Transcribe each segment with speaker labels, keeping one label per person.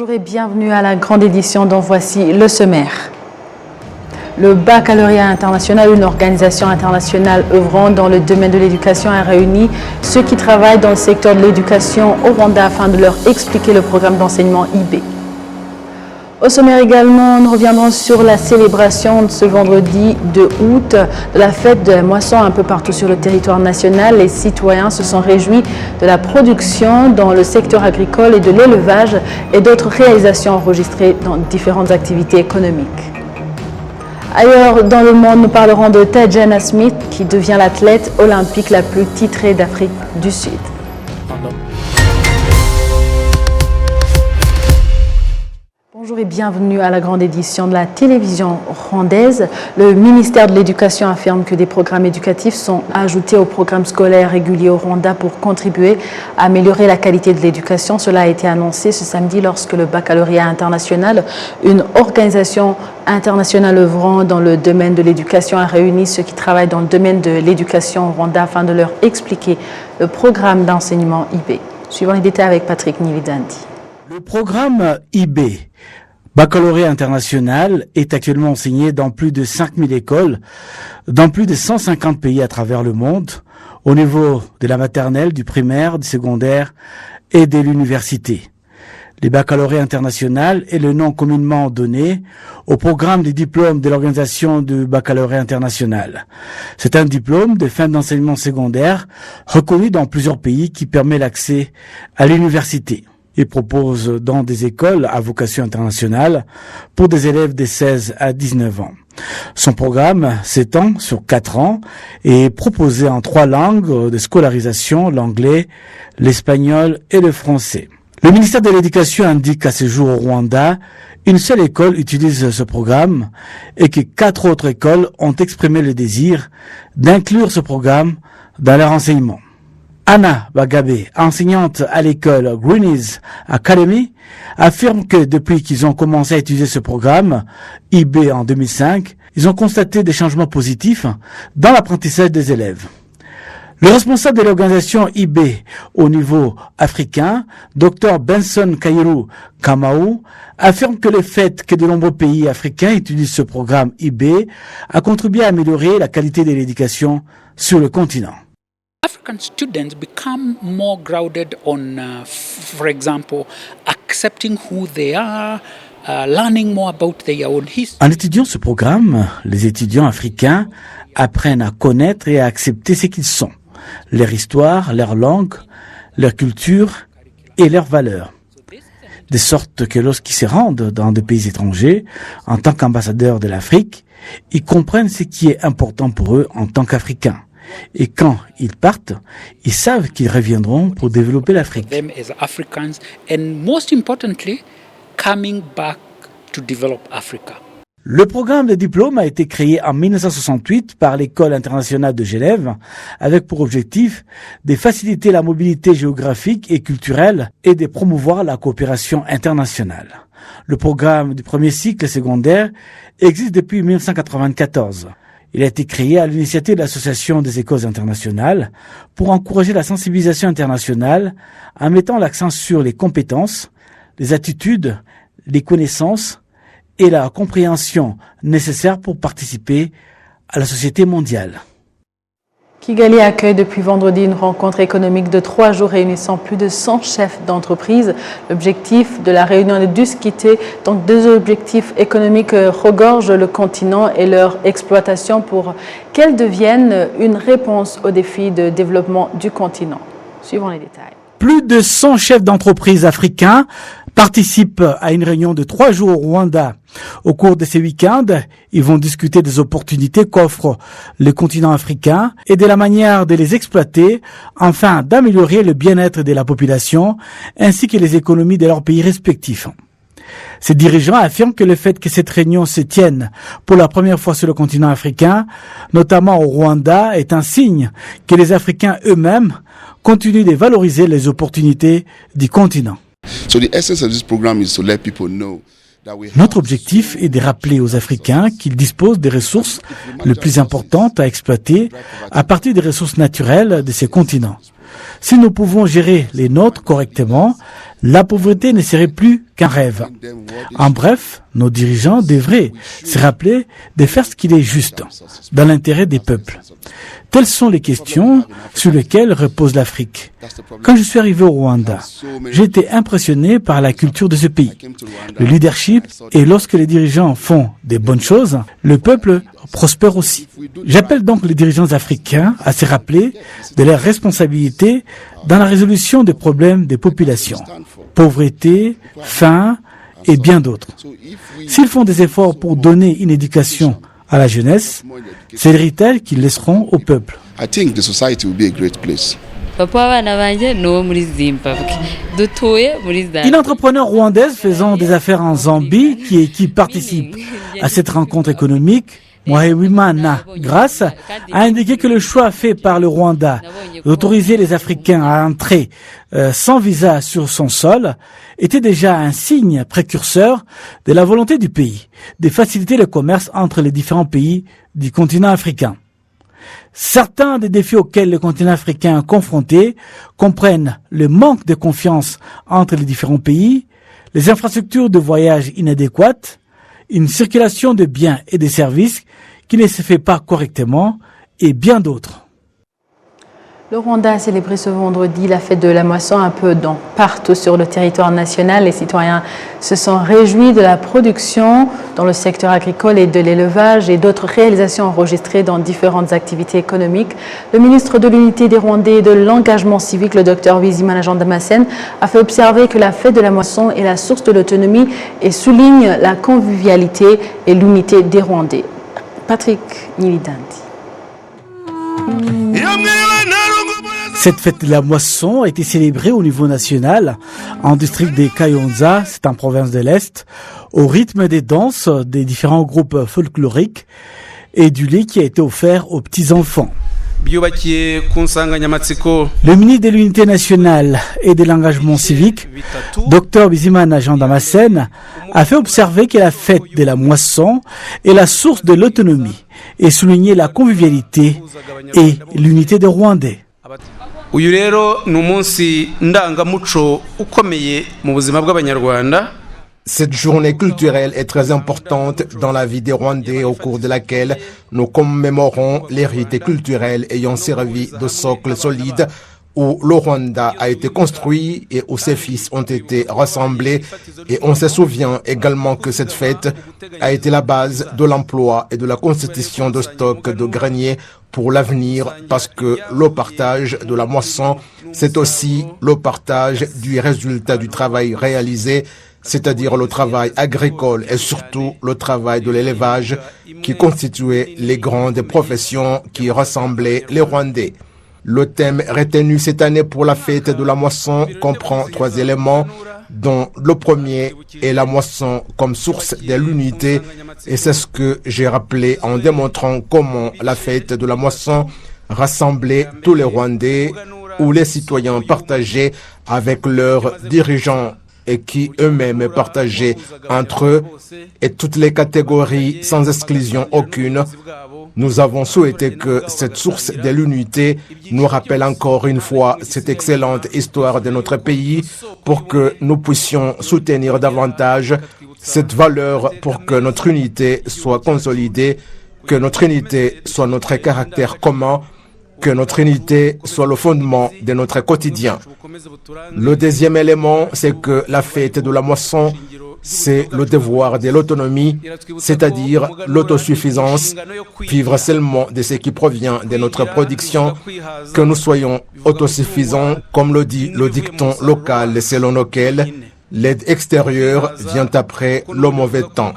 Speaker 1: Bonjour et bienvenue à la grande édition dont voici le sommaire. Le baccalauréat international, une organisation internationale œuvrant dans le domaine de l'éducation, a réuni ceux qui travaillent dans le secteur de l'éducation au Rwanda afin de leur expliquer le programme d'enseignement IB. Au sommaire également, nous reviendrons sur la célébration de ce vendredi 2 août de la fête de la moisson un peu partout sur le territoire national. Les citoyens se sont réjouis de la production dans le secteur agricole et de l'élevage et d'autres réalisations enregistrées dans différentes activités économiques. Ailleurs dans le monde, nous parlerons de Tajana Smith qui devient l'athlète olympique la plus titrée d'Afrique du Sud. Bonjour et bienvenue à la grande édition de la télévision rwandaise. Le ministère de l'Éducation affirme que des programmes éducatifs sont ajoutés aux programmes scolaires réguliers au Rwanda pour contribuer à améliorer la qualité de l'éducation. Cela a été annoncé ce samedi lorsque le baccalauréat international, une organisation internationale œuvrant dans le domaine de l'éducation, a réuni ceux qui travaillent dans le domaine de l'éducation au Rwanda afin de leur expliquer le programme d'enseignement IB. Suivons les détails avec Patrick Nividandi.
Speaker 2: Le programme IB, baccalauréat international, est actuellement enseigné dans plus de 5000 écoles, dans plus de 150 pays à travers le monde, au niveau de la maternelle, du primaire, du secondaire et de l'université. Le baccalauréat international est le nom communément donné au programme des diplômes de l'organisation du baccalauréat international. C'est un diplôme de fin d'enseignement secondaire reconnu dans plusieurs pays qui permet l'accès à l'université. Il propose dans des écoles à vocation internationale pour des élèves de 16 à 19 ans. Son programme s'étend sur 4 ans et est proposé en 3 langues de scolarisation, l'anglais, l'espagnol et le français. Le ministère de l'Éducation indique qu'à ce jour au Rwanda, une seule école utilise ce programme et que 4 autres écoles ont exprimé le désir d'inclure ce programme dans leur enseignement. Anna Bagabe, enseignante à l'école Greenies Academy, affirme que depuis qu'ils ont commencé à utiliser ce programme, IB en 2005, ils ont constaté des changements positifs dans l'apprentissage des élèves. Le responsable de l'organisation IB au niveau africain, Dr Benson Kairu Kamau, affirme que le fait que de nombreux pays africains utilisent ce programme IB a contribué à améliorer la qualité de l'éducation sur le continent.
Speaker 3: African students become more grounded on, for example, accepting who they are, learning more about their own history.
Speaker 2: En étudiant ce programme, les étudiants africains apprennent à connaître et à accepter ce qu'ils sont, leur histoire, leur langue, leur culture et leurs valeurs. De sorte que lorsqu'ils se rendent dans des pays étrangers, en tant qu'ambassadeurs de l'Afrique, ils comprennent ce qui est important pour eux en tant qu'Africains. Et quand ils partent, ils savent qu'ils reviendront pour développer l'Afrique. Le programme de diplôme a été créé en 1968 par l'École internationale de Genève avec pour objectif de faciliter la mobilité géographique et culturelle et de promouvoir la coopération internationale. Le programme du premier cycle secondaire existe depuis 1994. Il a été créé à l'initiative de l'Association des écoles internationales pour encourager la sensibilisation internationale en mettant l'accent sur les compétences, les attitudes, les connaissances et la compréhension nécessaires pour participer à la société mondiale.
Speaker 1: Kigali accueille depuis vendredi une rencontre économique de 3 jours réunissant plus de 100 chefs d'entreprise. L'objectif de la réunion est de discuter donc 2 objectifs économiques regorgent le continent et leur exploitation pour qu'elles deviennent une réponse aux défis de développement du continent. Suivons les détails.
Speaker 2: Plus de 100 chefs d'entreprise africains participent à une réunion de 3 jours au Rwanda. Au cours de ces week-ends, ils vont discuter des opportunités qu'offre le continent africain et de la manière de les exploiter, afin d'améliorer le bien-être de la population ainsi que les économies de leurs pays respectifs. Ces dirigeants affirment que le fait que cette réunion se tienne pour la première fois sur le continent africain, notamment au Rwanda, est un signe que les Africains eux-mêmes continuent de valoriser les opportunités du continent. Notre objectif est de rappeler aux Africains qu'ils disposent des ressources les plus importantes à exploiter à partir des ressources naturelles de ces continents. Si nous pouvons gérer les nôtres correctement, la pauvreté ne serait plus qu'un rêve. En bref, nos dirigeants devraient se rappeler de faire ce qu'il est juste, dans l'intérêt des peuples. Telles sont les questions sur lesquelles repose l'Afrique. Quand je suis arrivé au Rwanda, j'ai été impressionné par la culture de ce pays, le leadership, et lorsque les dirigeants font des bonnes choses, le peuple prospère aussi. J'appelle donc les dirigeants africains à se rappeler de leurs responsabilités dans la résolution des problèmes des populations, pauvreté, faim et bien d'autres. S'ils font des efforts pour donner une éducation à la jeunesse, c'est l'héritage qu'ils laisseront au peuple.
Speaker 4: I think the society will be a great place.
Speaker 2: Une entrepreneur rwandaise faisant des affaires en Zambie qui participe à cette rencontre économique, Mwahewimana Grace, a indiqué que le choix fait par le Rwanda d'autoriser les Africains à entrer sans visa sur son sol était déjà un signe précurseur de la volonté du pays de faciliter le commerce entre les différents pays du continent africain. Certains des défis auxquels le continent africain est confronté comprennent le manque de confiance entre les différents pays, les infrastructures de voyage inadéquates, une circulation de biens et de services qui ne se fait pas correctement et bien d'autres.
Speaker 1: Le Rwanda a célébré ce vendredi la fête de la moisson un peu partout sur le territoire national. Les citoyens se sont réjouis de la production dans le secteur agricole et de l'élevage et d'autres réalisations enregistrées dans différentes activités économiques. Le ministre de l'Unité des Rwandais et de l'Engagement civique, le Dr Bizimana Jean Damascène, a fait observer que la fête de la moisson est la source de l'autonomie et souligne la convivialité et l'unité des Rwandais. Patrick Nilidandi.
Speaker 2: Cette fête de la moisson a été célébrée au niveau national en district des Kayonza, c'est en province de l'Est, au rythme des danses des différents groupes folkloriques et du lait qui a été offert aux petits-enfants. Le ministre de l'Unité nationale et de l'Engagement civique, Dr Bizimana Jean Damascène, a fait observer que la fête de la moisson est la source de l'autonomie et souligné la convivialité et l'unité des Rwandais.
Speaker 5: Uyu rero ni umunsi ndangamuco ukomeye mu buzima bw'abanyarwanda.
Speaker 6: Cette journée culturelle est très importante dans la vie des Rwandais au cours de laquelle nous commémorons l'héritage culturel ayant servi de socle solide où le Rwanda a été construit et où ses fils ont été rassemblés. Et on se souvient également que cette fête a été la base de l'emploi et de la constitution de stocks de greniers pour l'avenir, parce que le partage de la moisson, c'est aussi le partage du résultat du travail réalisé, c'est-à-dire le travail agricole et surtout le travail de l'élevage qui constituait les grandes professions qui rassemblaient les Rwandais. Le thème retenu cette année pour la fête de la moisson comprend 3 éléments, dont le premier est la moisson comme source de l'unité, et c'est ce que j'ai rappelé en démontrant comment la fête de la moisson rassemblait tous les Rwandais, où les citoyens partageaient avec leurs dirigeants et qui eux-mêmes partageaient entre eux, et toutes les catégories sans exclusion aucune. Nous avons souhaité que cette source de l'unité nous rappelle encore une fois cette excellente histoire de notre pays pour que nous puissions soutenir davantage cette valeur pour que notre unité soit consolidée, que notre unité soit notre caractère commun, que notre unité soit le fondement de notre quotidien. Le deuxième élément, c'est que la fête de la moisson, c'est le devoir de l'autonomie, c'est-à-dire l'autosuffisance, vivre seulement de ce qui provient de notre production, que nous soyons autosuffisants, comme le dit le dicton local selon lequel l'aide extérieure vient après le mauvais temps.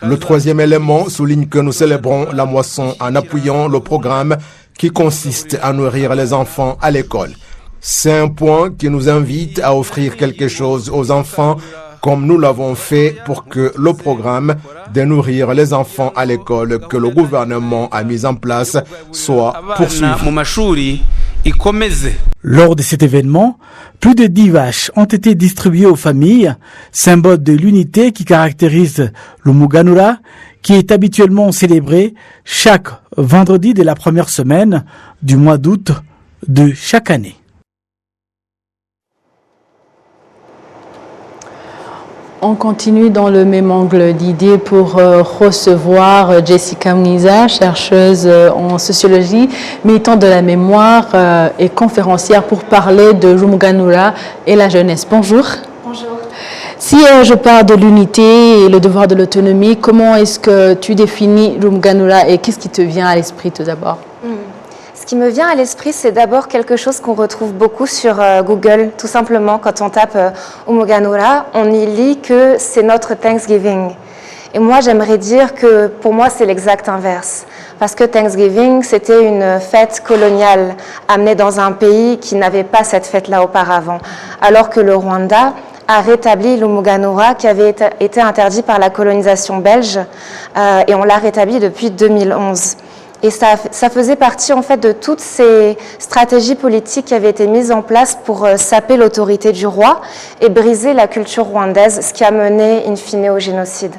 Speaker 6: Le troisième élément souligne que nous célébrons la moisson en appuyant le programme qui consiste à nourrir les enfants à l'école. C'est un point qui nous invite à offrir quelque chose aux enfants, comme nous l'avons fait pour que le programme de nourrir les enfants à l'école que le gouvernement a mis en place soit poursuivi.
Speaker 2: Lors de cet événement, plus de 10 vaches ont été distribuées aux familles, symbole de l'unité qui caractérise le Muganura, qui est habituellement célébré chaque vendredi de la première semaine du mois d'août de chaque année.
Speaker 1: On continue dans le même angle d'idées pour recevoir Jessica Mniza, chercheuse en sociologie, militante de la mémoire et conférencière pour parler de Rumuganura et la jeunesse. Bonjour.
Speaker 7: Bonjour.
Speaker 1: Si je parle de l'unité et le devoir de l'autonomie, comment est-ce que tu définis Rumuganura et qu'est-ce qui te vient à l'esprit tout d'abord?
Speaker 7: Ce qui me vient à l'esprit, c'est d'abord quelque chose qu'on retrouve beaucoup sur Google. Tout simplement, quand on tape Umuganura, on y lit que c'est notre Thanksgiving. Et moi, j'aimerais dire que pour moi, c'est l'exact inverse. Parce que Thanksgiving, c'était une fête coloniale amenée dans un pays qui n'avait pas cette fête-là auparavant. Alors que le Rwanda a rétabli l'Umuganura qui avait été interdit par la colonisation belge et on l'a rétabli depuis 2011. Et ça faisait partie en fait de toutes ces stratégies politiques qui avaient été mises en place pour saper l'autorité du roi et briser la culture rwandaise, ce qui a mené in fine au génocide.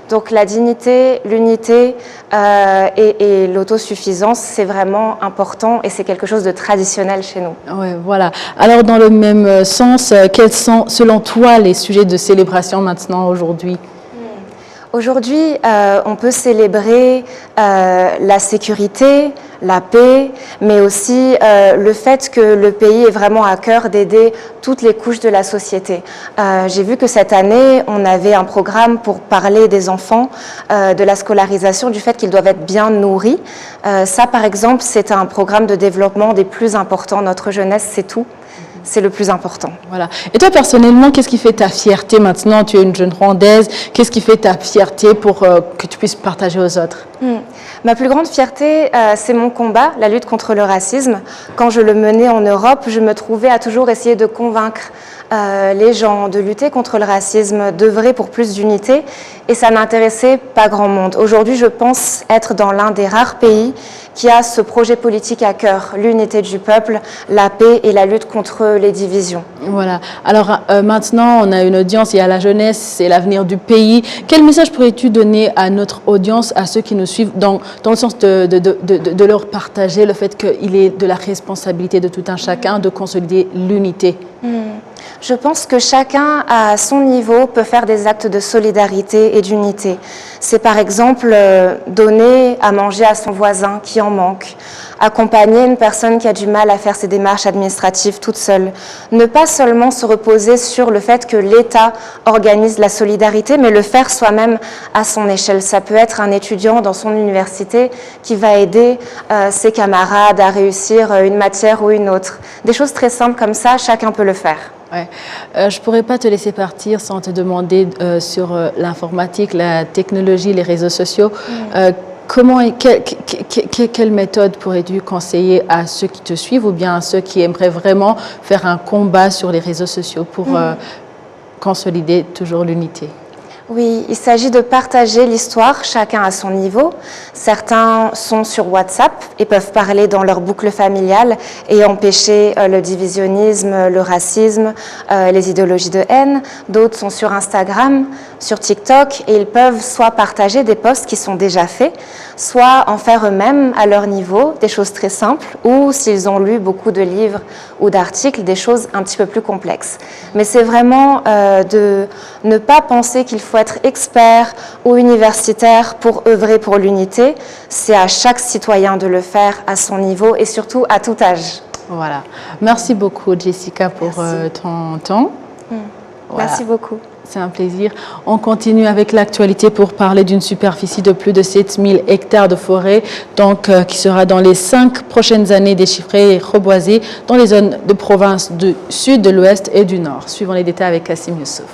Speaker 7: Donc la dignité, l'unité et l'autosuffisance, c'est vraiment important et c'est quelque chose de traditionnel chez nous.
Speaker 1: Oui, voilà. Alors dans le même sens, quels sont selon toi les sujets de célébration maintenant aujourd'hui?
Speaker 7: Aujourd'hui, on peut célébrer la sécurité, la paix, mais aussi le fait que le pays est vraiment à cœur d'aider toutes les couches de la société. J'ai vu que cette année, on avait un programme pour parler des enfants, de la scolarisation, du fait qu'ils doivent être bien nourris. Ça, par exemple, c'est un programme de développement des plus importants. Notre jeunesse, c'est tout. C'est le plus important.
Speaker 1: Voilà. Et toi, personnellement, qu'est-ce qui fait ta fierté maintenant? Tu es une jeune Rwandaise. Qu'est-ce qui fait ta fierté pour que tu puisses partager aux autres?
Speaker 7: Ma plus grande fierté, c'est mon combat, la lutte contre le racisme. Quand je le menais en Europe, je me trouvais à toujours essayer de convaincre les gens de lutter contre le racisme, d'œuvrer pour plus d'unité. Et ça n'intéressait pas grand monde. Aujourd'hui, je pense être dans l'un des rares pays qui a ce projet politique à cœur, l'unité du peuple, la paix et la lutte contre les divisions.
Speaker 1: Voilà. Alors maintenant, on a une audience, il y a la jeunesse, c'est l'avenir du pays. Quel message pourrais-tu donner à notre audience, à ceux qui nous suivent, dans le sens de leur partager le fait qu'il est de la responsabilité de tout un chacun de consolider l'unité?
Speaker 7: Je pense que chacun, à son niveau, peut faire des actes de solidarité et d'unité. C'est par exemple donner à manger à son voisin qui en manque, accompagner une personne qui a du mal à faire ses démarches administratives toute seule. Ne pas seulement se reposer sur le fait que l'État organise la solidarité, mais le faire soi-même à son échelle. Ça peut être un étudiant dans son université qui va aider ses camarades à réussir une matière ou une autre. Des choses très simples comme ça, chacun peut le faire.
Speaker 1: Ouais. Je ne pourrais pas te laisser partir sans te demander sur l'informatique, la technologie, les réseaux sociaux. Quelle méthode pourrais-tu conseiller à ceux qui te suivent ou bien à ceux qui aimeraient vraiment faire un combat sur les réseaux sociaux pour consolider toujours l'unité?
Speaker 7: Oui, il s'agit de partager l'histoire, chacun à son niveau. Certains sont sur WhatsApp et peuvent parler dans leur boucle familiale et empêcher le divisionnisme, le racisme, les idéologies de haine. D'autres sont sur Instagram, sur TikTok et ils peuvent soit partager des posts qui sont déjà faits, soit en faire eux-mêmes à leur niveau, des choses très simples, ou s'ils ont lu beaucoup de livres ou d'articles, des choses un petit peu plus complexes. Mais c'est vraiment de ne pas penser qu'il faut être expert ou universitaire pour œuvrer pour l'unité. C'est à chaque citoyen de le faire à son niveau et surtout à tout âge.
Speaker 1: Voilà. Merci beaucoup, Jessica, pour ton temps. Voilà.
Speaker 7: Merci beaucoup.
Speaker 1: C'est un plaisir. On continue avec l'actualité pour parler d'une superficie de plus de 7000 hectares de forêt, donc qui sera dans les 5 prochaines années déchiffrée et reboisée dans les zones de province du sud, de l'ouest et du nord. Suivons les détails avec Kassim Youssouf.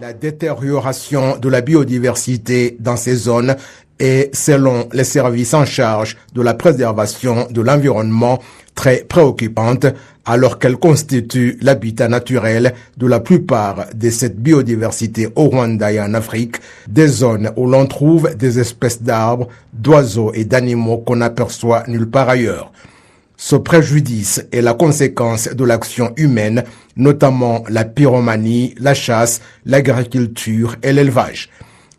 Speaker 6: La détérioration de la biodiversité dans ces zones est, selon les services en charge de la préservation de l'environnement, très préoccupante, alors qu'elle constitue l'habitat naturel de la plupart de cette biodiversité au Rwanda et en Afrique, des zones où l'on trouve des espèces d'arbres, d'oiseaux et d'animaux qu'on n'aperçoit nulle part ailleurs. Ce préjudice est la conséquence de l'action humaine, notamment la pyromanie, la chasse, l'agriculture et l'élevage.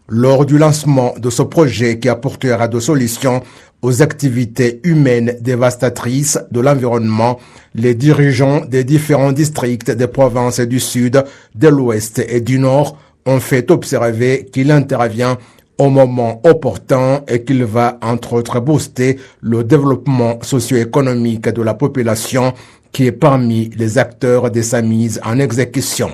Speaker 6: Lors du lancement de ce projet qui apportera des solutions aux activités humaines dévastatrices de l'environnement, les dirigeants des différents districts des provinces du Sud, de l'Ouest et du Nord on fait observer qu'il intervient au moment opportun et qu'il va entre autres booster le développement socio-économique de la population qui est parmi les acteurs de sa mise en exécution.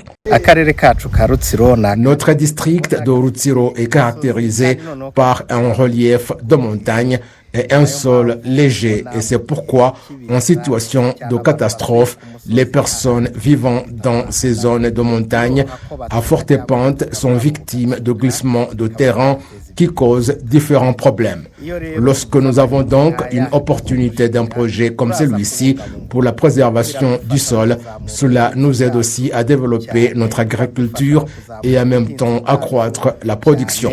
Speaker 6: Notre district de Rutsiro est caractérisé par un relief de montagne et un sol léger, et c'est pourquoi, en situation de catastrophe, les personnes vivant dans ces zones de montagne à forte pente sont victimes de glissements de terrain qui causent différents problèmes. Lorsque nous avons donc une opportunité d'un projet comme celui-ci pour la préservation du sol, cela nous aide aussi à développer notre agriculture et en même temps accroître la production.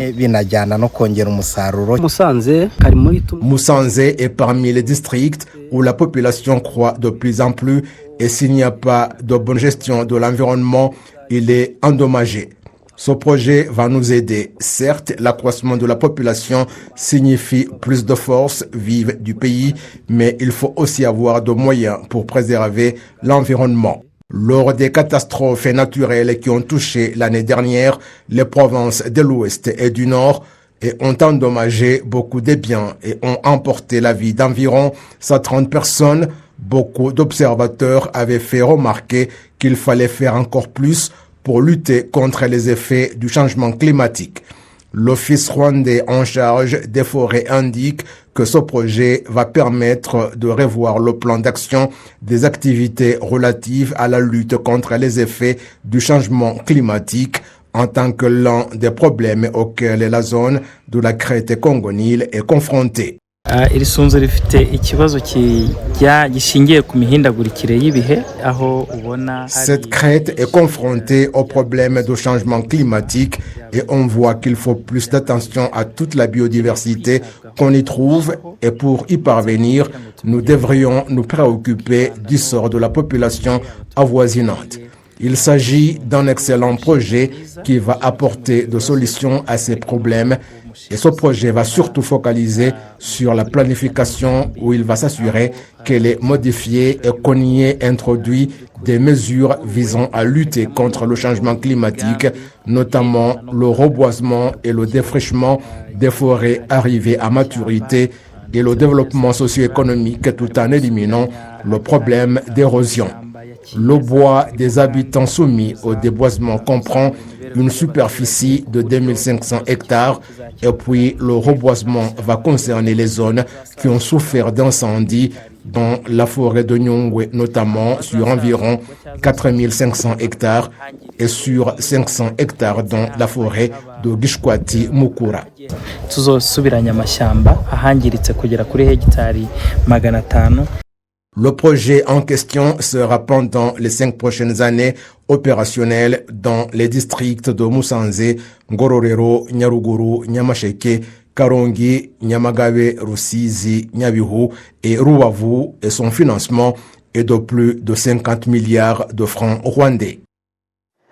Speaker 6: Musanze est parmi les districts où la population croît de plus en plus et s'il n'y a pas de bonne gestion de l'environnement, il est endommagé. Ce projet va nous aider. Certes, l'accroissement de la population signifie plus de forces vives du pays, mais il faut aussi avoir de moyens pour préserver l'environnement. Lors des catastrophes naturelles qui ont touché l'année dernière les provinces de l'Ouest et du Nord et ont endommagé beaucoup de biens et ont emporté la vie d'environ 130 personnes, beaucoup d'observateurs avaient fait remarquer qu'il fallait faire encore plus pour lutter contre les effets du changement climatique. L'Office rwandais en charge des forêts indique que ce projet va permettre de revoir le plan d'action des activités relatives à la lutte contre les effets du changement climatique en tant que l'un des problèmes auxquels la zone de la crête Congo-Nil est confrontée.
Speaker 8: Iri sunzu rifite ikibazo gishingiye ku mihindagurikire y'ibihe aho ubona.
Speaker 6: Cette crête est confrontée au problème de changement climatique et on voit qu'il faut plus d'attention à toute la biodiversité qu'on y trouve et pour y parvenir, nous devrions nous préoccuper du sort de la population avoisinante. Il s'agit d'un excellent projet qui va apporter des solutions à ces problèmes et ce projet va surtout focaliser sur la planification où il va s'assurer qu'elle est modifiée et qu'on y ait introduit des mesures visant à lutter contre le changement climatique, notamment le reboisement et le défrichement des forêts arrivées à maturité et le développement socio-économique tout en éliminant le problème d'érosion. Le bois des habitants soumis au déboisement comprend une superficie de 2500 hectares et puis le reboisement va concerner les zones qui ont souffert d'incendies dans la forêt de Nyungwe, notamment sur environ 4500 hectares et sur 500 hectares dans la forêt de Gishwati Mukura.
Speaker 8: Tuzosubiranya amashyamba ahangiritse kugera kuri hegitari 500.
Speaker 6: Le projet en question sera pendant les 5 prochaines années opérationnel dans les districts de Musanze, Ngororero, Nyaruguru, Nyamasheke, Karongi, Nyamagabe, Rusizi, Nyabihu et Rubavu et son financement est de plus de 50 milliards de francs rwandais.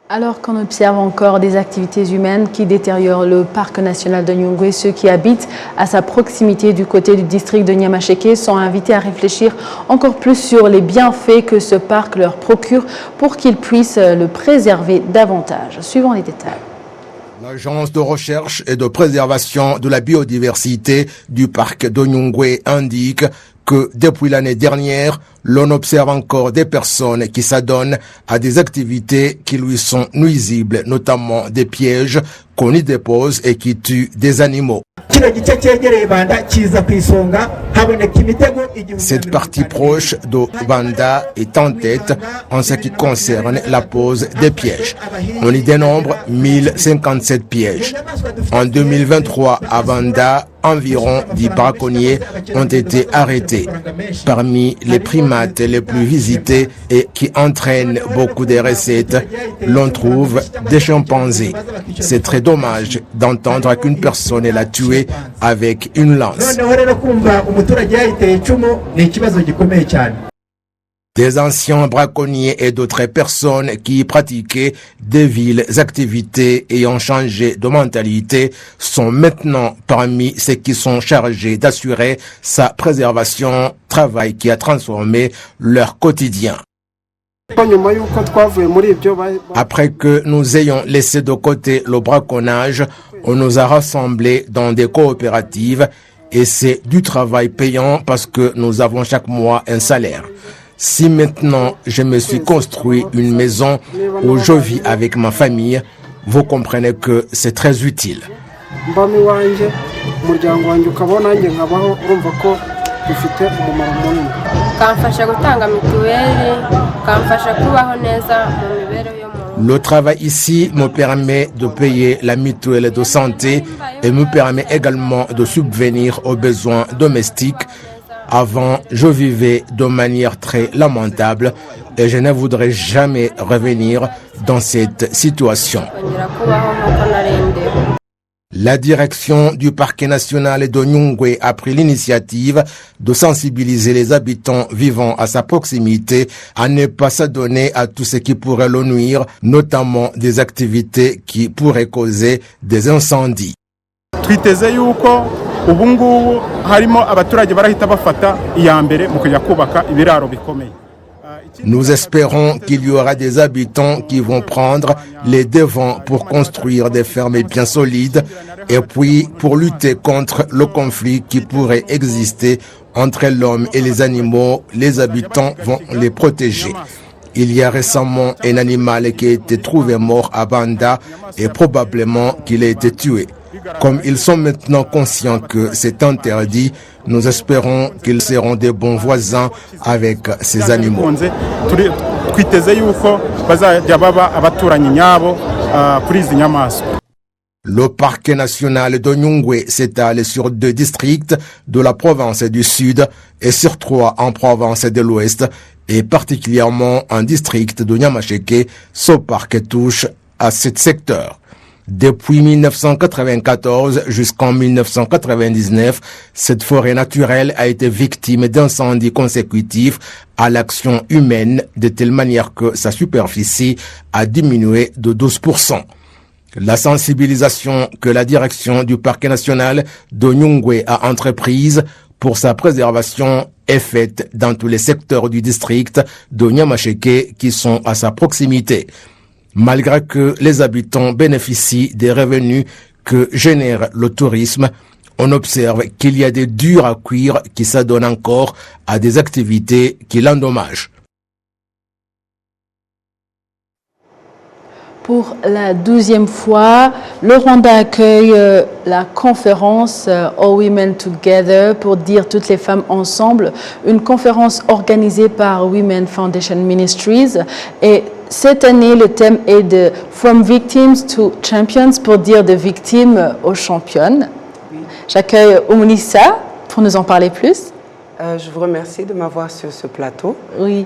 Speaker 1: Alors qu'on observe encore des activités humaines qui détériorent le parc national de Nyungwe, ceux qui habitent à sa proximité du côté du district de Nyamasheke sont invités à réfléchir encore plus sur les bienfaits que ce parc leur procure pour qu'ils puissent le préserver davantage. Suivons les détails.
Speaker 6: L'Agence de recherche et de préservation de la biodiversité du parc de Nyungwe indique que depuis l'année dernière, l'on observe encore des personnes qui s'adonnent à des activités qui lui sont nuisibles, notamment des pièges qu'on y dépose et qui tuent des animaux. Cette partie proche de Banda est en tête en ce qui concerne la pose des pièges. On y dénombre 1057 pièges. En 2023, à Banda, environ 10 braconniers ont été arrêtés. Parmi les primates les plus visités et qui entraînent beaucoup de recettes, l'on trouve des chimpanzés. C'est très dommage d'entendre qu'une personne l'a tué avec une lance. Des anciens braconniers et d'autres personnes qui pratiquaient des villes activités ayant changé de mentalité sont maintenant parmi ceux qui sont chargés d'assurer sa préservation, travail qui a transformé leur quotidien. Après que nous ayons laissé de côté le braconnage, on nous a rassemblés dans des coopératives et c'est du travail payant parce que nous avons chaque mois un salaire. Si maintenant je me suis construit une maison où je vis avec ma famille, vous comprenez que c'est très utile. Le travail ici me permet de payer la mutuelle de santé et me permet également de subvenir aux besoins domestiques. Avant, je vivais de manière très lamentable et je ne voudrais jamais revenir dans cette situation. La direction du parc national de Nyungwe a pris l'initiative de sensibiliser les habitants vivant à sa proximité à ne pas s'adonner à tout ce qui pourrait le nuire, notamment des activités qui pourraient causer des incendies. Nous espérons qu'il y aura des habitants qui vont prendre les devants pour construire des fermes bien solides et puis pour lutter contre le conflit qui pourrait exister entre l'homme et les animaux, les habitants vont les protéger. Il y a récemment un animal qui a été trouvé mort à Banda et probablement qu'il a été tué. Comme ils sont maintenant conscients que c'est interdit, nous espérons qu'ils seront des bons voisins avec ces animaux. Le parc national de Nyungwe s'étale sur 2 districts de la province du Sud et sur 3 en province de l'Ouest et particulièrement un district de Nyamasheke. Ce parc touche à 7 secteurs. Depuis 1994 jusqu'en 1999, cette forêt naturelle a été victime d'incendies consécutifs à l'action humaine de telle manière que sa superficie a diminué de 12%. La sensibilisation que la direction du parc national de Nyungwe a entreprise pour sa préservation est faite dans tous les secteurs du district de Nyamasheke qui sont à sa proximité. Malgré que les habitants bénéficient des revenus que génère le tourisme, on observe qu'il y a des durs à cuire qui s'adonnent encore à des activités qui l'endommagent.
Speaker 1: Pour la 12e fois, le Rwanda accueille la conférence All Women Together pour dire toutes les femmes ensemble, une conférence organisée par Women Foundation Ministries. Et cette année, le thème est de From Victims to Champions pour dire de victimes aux championnes. J'accueille Oumunissa pour nous en parler plus.
Speaker 9: Je vous remercie de m'avoir sur ce plateau.
Speaker 1: Oui.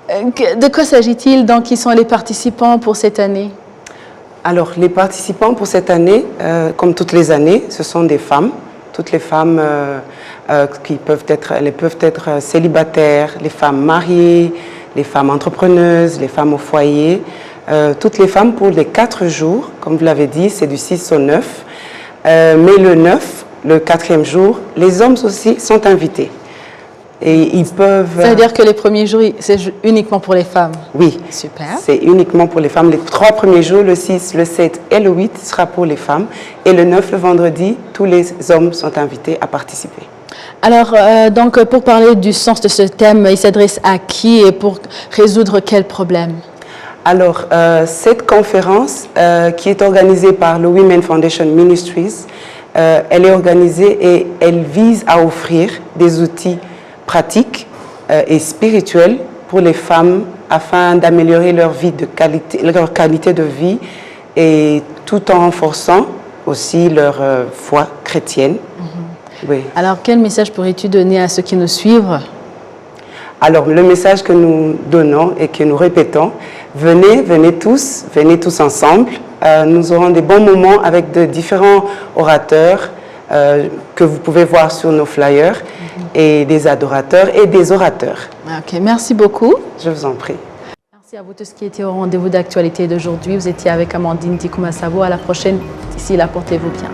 Speaker 1: De quoi s'agit-il? Donc, qui sont les participants pour cette année?
Speaker 9: Alors, les participants pour cette année, comme toutes les années, ce sont des femmes. Toutes les femmes qui peuvent être célibataires, les femmes mariées, les femmes entrepreneuses, les femmes au foyer. Toutes les femmes pour les 4 jours, comme vous l'avez dit, c'est du 6 au 9. Mais le 9, le 4e jour, les hommes aussi sont invités. Et ils peuvent...
Speaker 1: Ça veut dire que les premiers jours, c'est uniquement pour les femmes?
Speaker 9: Oui.
Speaker 1: Super.
Speaker 9: C'est uniquement pour les femmes. Les 3 premiers jours, le 6, le 7 et le 8, sera pour les femmes. Et le 9, le vendredi, tous les hommes sont invités à participer. Alors,
Speaker 1: donc, pour parler du sens de ce thème, il s'adresse à qui et pour résoudre quel problème?
Speaker 9: Alors, cette conférence qui est organisée par le Women Foundation Ministries, elle est organisée et elle vise à offrir des outils pratiques et spirituelles pour les femmes afin d'améliorer leur qualité de vie et tout en renforçant aussi leur foi chrétienne. Oui.
Speaker 1: Alors, quel message pourrais-tu donner à ceux qui nous suivent?
Speaker 9: Alors, le message que nous donnons et que nous répétons, venez tous ensemble. Nous aurons des bons moments avec de différents orateurs que vous pouvez voir sur nos flyers, et des adorateurs et des orateurs.
Speaker 1: Ok, merci beaucoup.
Speaker 9: Je vous en prie.
Speaker 1: Merci à vous tous qui étiez au rendez-vous d'actualité d'aujourd'hui. Vous étiez avec Amandine Dikouma Savo. À la prochaine. D'ici là, portez-vous bien.